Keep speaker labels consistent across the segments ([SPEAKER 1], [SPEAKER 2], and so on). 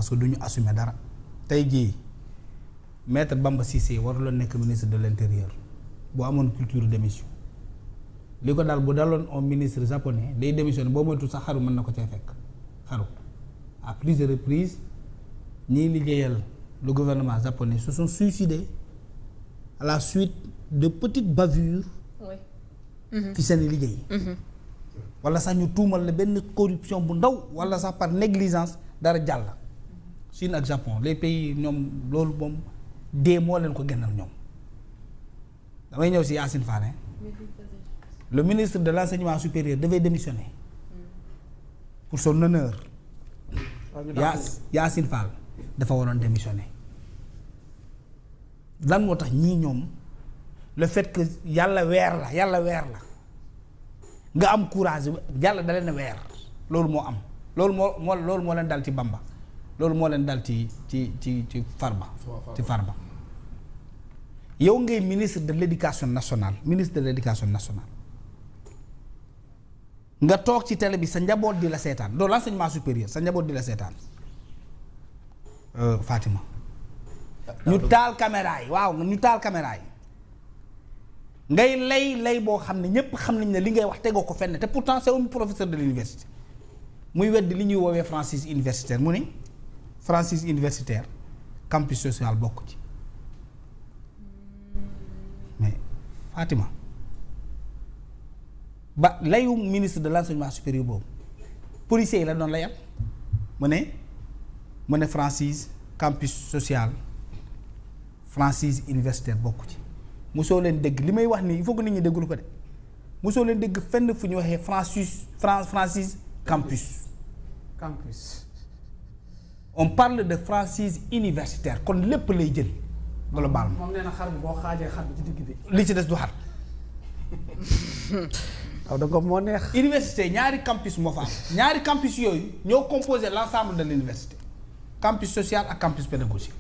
[SPEAKER 1] parce que du ñu assumer dara tey jii maître Bamba Cissé waruloon nekk ministre de l'intérieur bu amoon culture d'émission li ko daal bu daloon un ministre japonais day démissionné boo moytu sax xaru mën na ko cay fekk xaru à plusieurs reprises ñiy liggéeyal le gouvernement japonais se sont suicidés à la suite de petites bavures ci seen liggéey wala sax ñu tuumal la benn corruption bu ndaw wala sax par négligence dara jàll Chine ak Japon les pays ñoom loolu moom dee moo leen ko gënal ñoom damay ñëw si Yacine Fall le ministre de l'enseignement supérieur devait démissionner pour son honneur Yacine Fall dafa waroon démissionner lan moo tax ñii ñoom le fait que yàlla weer la nga am courage yàlla da leen weer loolu moo am loolu moo leen dal ci Bamba loolu moo leen dal ci Farba ci Farba yow ngay ministre de l'éducation nationale nga toog ci télé bi sa njaboot di la seetaan doo l'enseignement supérieur sa njaboot di la seetaan Fatima ñu taal caméra yi ngay lay boo xam ne ñépp xam nañ ne li ngay wax tegoo ko fenn te pourtant c'est un professeur de l'université muy weddi li ñuy woowee franchise universitaire mu ni franchise universitaire campus social bokk ci mais Fatima ba layu ministre de l'enseignement supérieur boobu policier yi la doon layal mu ne franchise campus social franchise universitaire bokk ci mosoo leen dégg li may wax nii il faut que nit ñi déggul ko de mosoo leen dégg fenn fu ñu waxee franchise campus on parle de franchise universitaire kon lépp lay jël globalement.
[SPEAKER 2] moom nee na xar bi boo xaajee xar bi ci digg bi.
[SPEAKER 1] li ci des du xar.
[SPEAKER 2] waaw da nga moo neex.
[SPEAKER 1] université ñaari campus moo fa am ñaari campus yooyu ñoo composé l'ensemble de l'université campus social ak campus pédagogique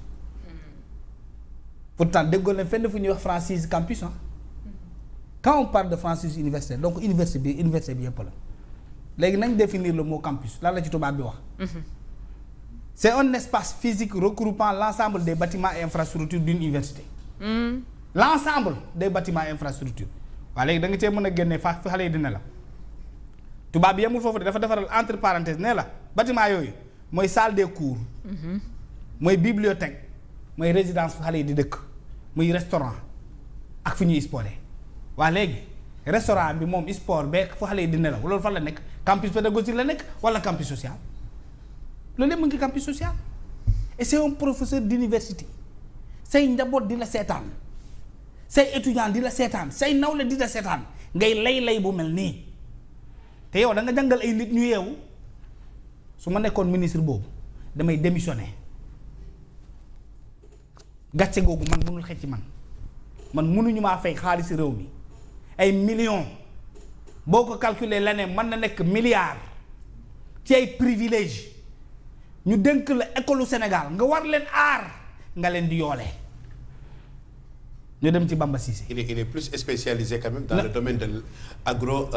[SPEAKER 1] pourtant déggoon na fenn fu ñuy wax franchise campus ah quand on parle de franchise universitaire donc université bi yëpp la léegi nañ définir le mot campus lan la ci tubaab bi wax. C'est un espace physique regroupant l'ensemble des bâtiments et infrastructures d'une université. L'ensemble des bâtiments et infrastructures. waaw léegi da nga cee mën a génne fa xale yi dina la tubaab bi yemul foofu de dafa defaral entre parenthèses ne la bâtiment yooyu mooy salle des cours. mooy bibliothèque mooy résidence fu xale yi di dëkk muy restaurant ak fu ñuy sporté waaw léegi restaurant bi moom sport beeg fu xale yi di nelaw loolu fan la nekk campus pédagogique la nekk wala campus social. loolu lépp mu ngi campus social et c'est un professeur d'université say njaboot di la seetaan say étudiant di la seetaan say nawle di la seetaan ngay lay bu mel nii te yow da nga jàngal ay nit ñu yeewu su ma nekkoon ministre boobu damay démissionner gàcce googu man mënul xëcc man mënuñu maa fay xaalis réew mi ay millions boo ko calculer l'année mën na nekk milliards ci ay privilèges ñu dénk la école Sénégal nga war leen aar nga leen di yoole ñu dem ci Bamba Cissé.
[SPEAKER 3] il est plus spécialisé quand même dans le domaine de l'agro.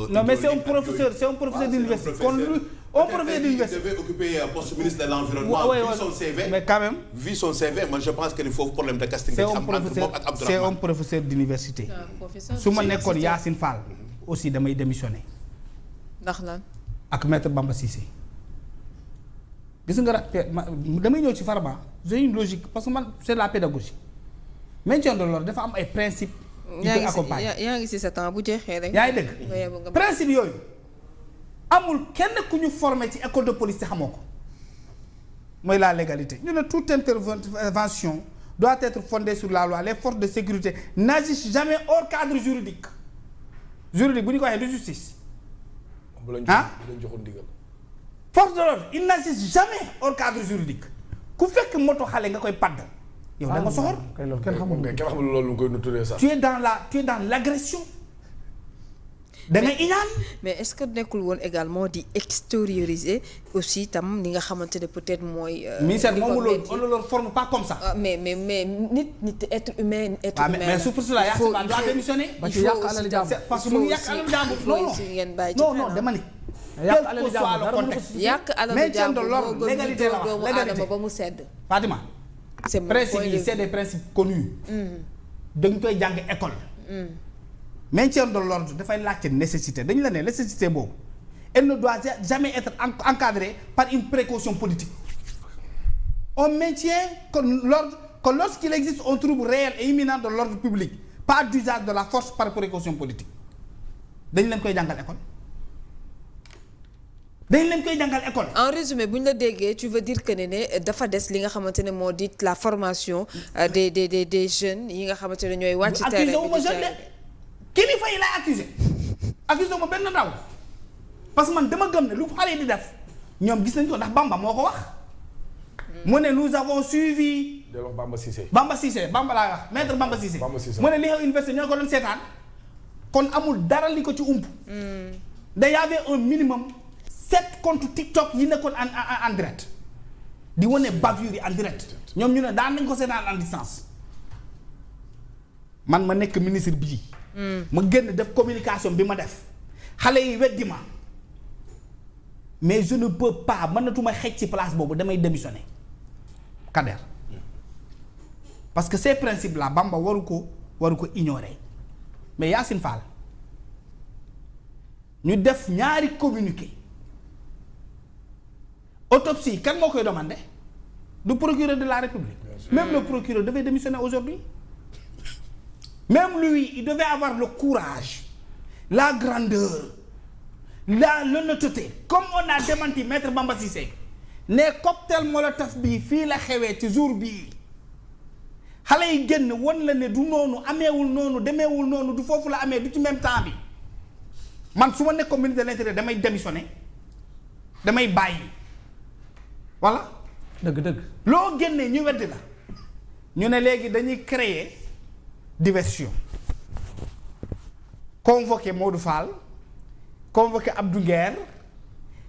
[SPEAKER 1] Non mais c'est un professeur d'université. kon lui un professeur d'université.
[SPEAKER 3] Il devait occuper poste ministre de l'environnement. Vu son CV.
[SPEAKER 1] Mais quand même.
[SPEAKER 3] Vu son CV man je pense que il faut problème de casting.
[SPEAKER 1] C'est un professeur d'université. su ma nekkoon Yacine Fall aussi damay démissionner.
[SPEAKER 4] ndax lan.
[SPEAKER 1] ak maître Bamba Cissé. gis nga damay ñëw ci Farba j'ai une logique parce que man c'est la pédagogie maintien de l'ordre dafa am ay principes. yu koy accompagner
[SPEAKER 4] yaa ngi ci sa temps bu jeexee rek.
[SPEAKER 1] yaa ngi dégg principe yooyu amul kenn ku ñu formé ci école de police te xamoo ko mooy la légalité ñu ne toute intervention doit être fondée sur la loi les forces de sécurité n'agissent jamais hors cadre juridique bu ñu ko waxee de justice. ah
[SPEAKER 5] bu leen joxoon ndigal.
[SPEAKER 1] force de l'ordre il n'agit jamais hors cadre juridique ku fekk moto xale nga koy padd yow da nga soxor.
[SPEAKER 2] kenn xamul
[SPEAKER 5] loolu koy nuturee sax.
[SPEAKER 1] tu es dans l'agression da nga iñaan.
[SPEAKER 4] mais est-ce que nekkul woon également di extérioriser aussi tam li nga xamante ne peut-être mooy.
[SPEAKER 1] ministère moomu loolu on ne le forme pas comme ça.
[SPEAKER 4] mais nit être humain.
[SPEAKER 1] mais su pour cela Yacine Fall doit démissionner.
[SPEAKER 2] ba ci yàq alal jàmbur
[SPEAKER 1] parce que mu ngi yàq alal jàmbur. non dama ni
[SPEAKER 2] yàq
[SPEAKER 1] quel
[SPEAKER 2] alalu
[SPEAKER 1] que soit
[SPEAKER 2] jàmbur
[SPEAKER 1] le
[SPEAKER 2] dara mënu ko
[SPEAKER 1] contexte.
[SPEAKER 2] si-
[SPEAKER 4] yàq alalu
[SPEAKER 1] maintien de
[SPEAKER 4] jàmbur
[SPEAKER 1] l'ordre,
[SPEAKER 4] moo gën
[SPEAKER 1] légalité
[SPEAKER 4] di
[SPEAKER 1] la wax,
[SPEAKER 4] dóor doomu
[SPEAKER 1] légalité.
[SPEAKER 4] aadama ba mu sedd.
[SPEAKER 1] Fatima
[SPEAKER 4] c'est mon
[SPEAKER 1] principe
[SPEAKER 4] point de
[SPEAKER 1] yi
[SPEAKER 4] vue.
[SPEAKER 1] c'est des principes connus. dañ koy jàng école. maintien de l'ordre dafay laajte nécessité dañu la ne nécessité boobu elle ne doit jamais être encadrée par une précaution politique. On maintient que lorsqu'il existe un trouble réel et imminent de l'ordre public, pas d'usage de la force par précaution politique. dañ leen koy jàngal école. dañ leen koy jàngal école.
[SPEAKER 4] En résumé bu ñu la déggee tu veux dire que ne dafa des li nga xamante ne moo di la formation des jeunes yi nga xamante ne ñooy wàcc terrain bi.
[SPEAKER 1] accusé wu ma jeune de kilifa yi laay accusé accusé wu ma benn ndaw parce que man dama gëm ne lu xale yi di def ñoom gis nañ ko ndax Bamba moo ko wax. mu ne nous avons suivi.
[SPEAKER 2] de wax Bamba Cissé.
[SPEAKER 1] Bamba Cissé Bamba laa wax maître Bamba Cissé.
[SPEAKER 2] Bamba Cissé.
[SPEAKER 1] mu ne li xew université ñoo ko doon seetaan kon amul dara li ko ci ump. da y avait un minimum 7 comptes TikTok yi nekkoon en direct di wane bavure yi en direct ñoom ñu ne daan nañ ko seetaan en distance man ma nekk ministre bii. ma génn def communication bi ma def xale yi weddi ma mais je ne peux pas mënatuma xëj ci place boobu damay démissionner Kader parce que ces principes là Bamba waru ko ignorer mais Yacine Fall ñu def ñaari communiqué autopsie kan moo koy demandé du procureur de la République. Même le procureur devait démissionner aujourd'hui. Même lui il devait avoir le courage la grandeur l'honnêteté comme on a démenti maître Bamba Cissé ne cocktail molotov bii fii la xewee ci jour bii xale yi génn won la ne du noonu ameewul noonu demeewul noonu du foofu la amee du ci même temps bi man su ma nekkoon ministre de l'Intérieur damay démissionner damay bàyyi voilà.
[SPEAKER 2] dëgg
[SPEAKER 1] loo génnee ñu weddi la ñu ne léegi dañuy créer diversion convoqué Modou Fall convoqué Abdou Nguer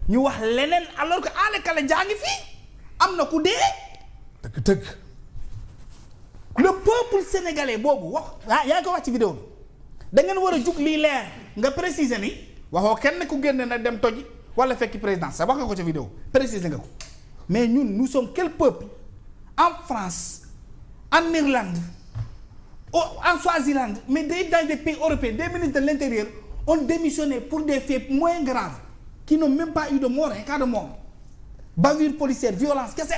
[SPEAKER 1] ñu wax leneen alors que Alé Kale jaa ngi fii am na ku dee. dëgg le peuple sénégalais boobu wax yaa ngi ko wax ci vidéo bi da ngeen war a jug lii leer nga préciser ni waxoo kenn ku génne na dem toj wala fekki présidence sa wax nga ko ca vidéo préciser nga ko mais ñun nous sommes quel peuple en France en Irlande en Swaziland mais dans des pays européens des ministres de l'intérieur ont démissionné pour des faits moins graves qui n'ont même pas eu de mort un cas de mort bavure policière violence kese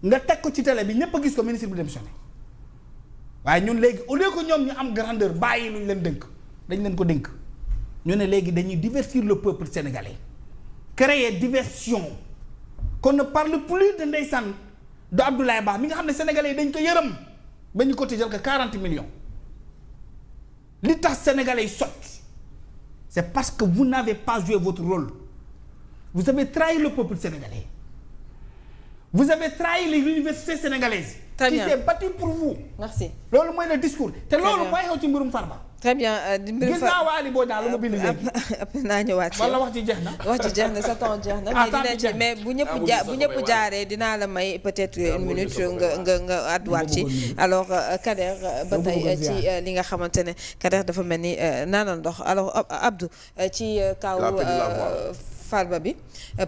[SPEAKER 1] nga teg ko ci télé bi ñépp a gis ko ministre bi démissionné waaye ñun léegi au lieu que ñoom ñu am grandeur bàyyi luñ leen dénk dañ leen ko dénk ñu ne léegi dañuy divertir le peuple sénégalais créer diversion qu'on ne parle plus de ndeysaan de Abdoulaye Ba mi nga xam ne sénégalais yi dañ ko yërëm ba ñu cotisé ko 40 millions li tax sénégalais yi sot c'est parce que vous n'avez pas joué votre rôle vous avez trahi le peuple sénégalais vous avez trahi l'université sénégalaise qui s'est battue pour vous.
[SPEAKER 4] Merci.
[SPEAKER 1] loolu mooy le discours te loolu mooy xew ci mbirum Farba.
[SPEAKER 4] très bien
[SPEAKER 1] gis naa Waly Bodian lu ma bind léegi.
[SPEAKER 4] après naa ñëwaat ci
[SPEAKER 1] wala wax ci jeex na.
[SPEAKER 4] wax ci jeex na sa temps jeex na. mais dina ci mais bu ñëpp jaaree dinaa la may peut-être une minute nga àdduwaat ci. alors Kader ba tey ci li nga xamante ne Kader dafa mel ni naanal ndox alors Abdou ci kaw Farba bi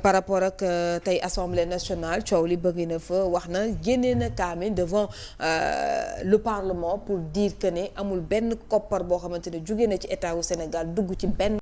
[SPEAKER 4] par rapport ak tey assemblée nationale coow li bëgg na fa wax na génnee na kaamil devant le parlement pour dire que ne amul benn koppar boo xamante ne jóge na ci état wu Sénégal dugg ci benn